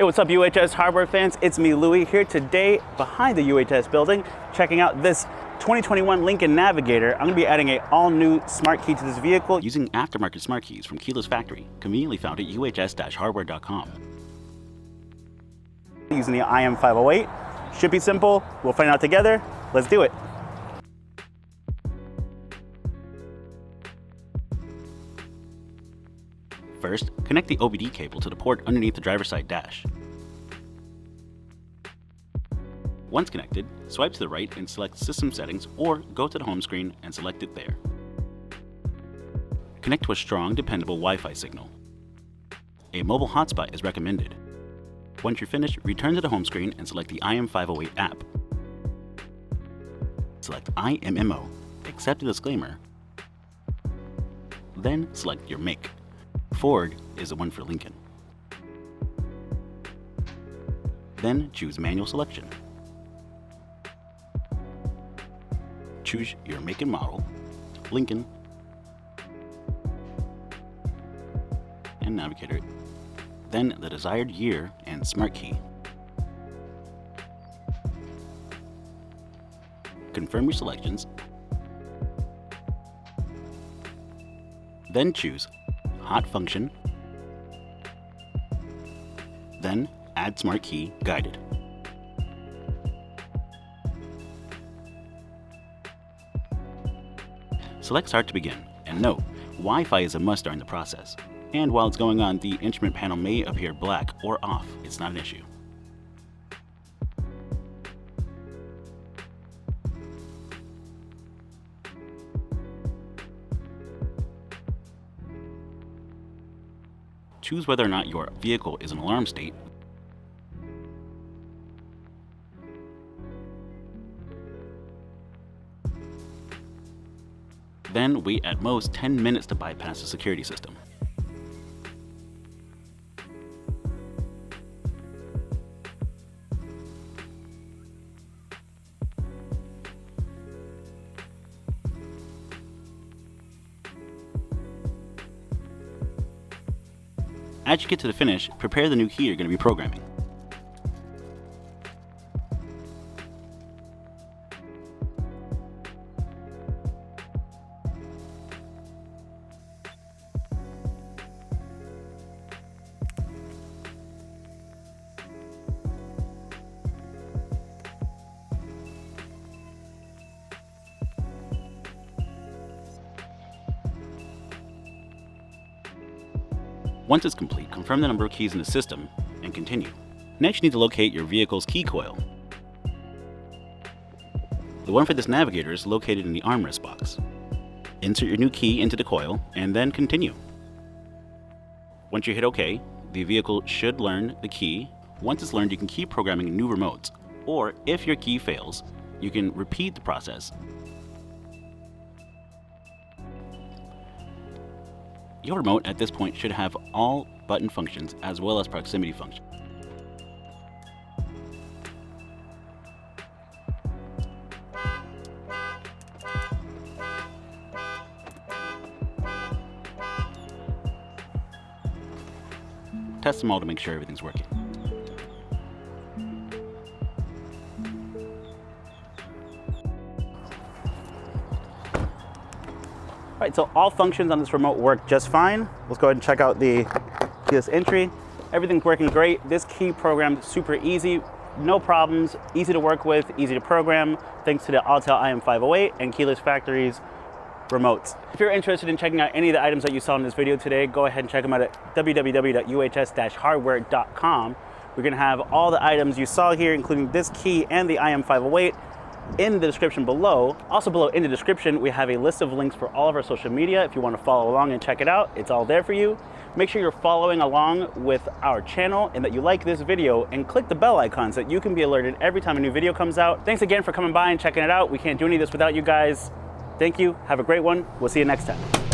Hey, what's up UHS hardware fans? It's me, Louie, here today behind the UHS building, checking out this 2021 Lincoln Navigator. I'm going to be adding an all-new smart key to this vehicle using aftermarket smart keys from Keyless Factory, conveniently found at uhs-hardware.com. Using the IM508. Should be simple. We'll find out together. Let's do it. First, connect the OBD cable to the port underneath the driver's side dash. Once connected, swipe to the right and select System Settings, or go to the home screen and select it there. Connect to a strong, dependable Wi-Fi signal. A mobile hotspot is recommended. Once you're finished, return to the home screen and select the IM508 app. Select IMMO, accept the disclaimer, then select your make. Ford is the one for Lincoln. Then choose manual selection. Choose your make and model, Lincoln, and Navigator. Then the desired year and smart key. Confirm your selections. Then choose Hot function, then add smart key guided. Select start to begin, and note, Wi-Fi is a must during the process, and while it's going on, the instrument panel may appear black or off. It's not an issue. Choose whether or not your vehicle is in alarm state. Then wait at most 10 minutes to bypass the security system. As you get to the finish, prepare the new key you're going to be programming. Once it's complete, confirm the number of keys in the system and continue. Next, you need to locate your vehicle's key coil. The one for this Navigator is located in the armrest box. Insert your new key into the coil and then continue. Once you hit OK, the vehicle should learn the key. Once it's learned, you can keep programming new remotes, or if your key fails, you can repeat the process. Your remote at this point should have all button functions as well as proximity function. Test them all to make sure everything's working. All right, so all functions on this remote work just fine. Let's go ahead and check out the keyless entry. Everything's working great. This key program is super easy, no problems, easy to work with, easy to program, thanks to the Autel IM508 and Keyless Factory's remotes. If you're interested in checking out any of the items that you saw in this video today, go ahead and check them out at www.uhs-hardware.com. We're gonna have all the items you saw here, including this key and the IM508, in the description below. Also below in the description, we have a list of links for all of our social media. If you want to follow along and check it out, it's all there for you. Make sure you're following along with our channel and that you like this video, and click the bell icon so that you can be alerted every time a new video comes out. Thanks again for coming by and checking it out. We can't do any of this without you guys. Thank you. Have a great one. We'll see you next time.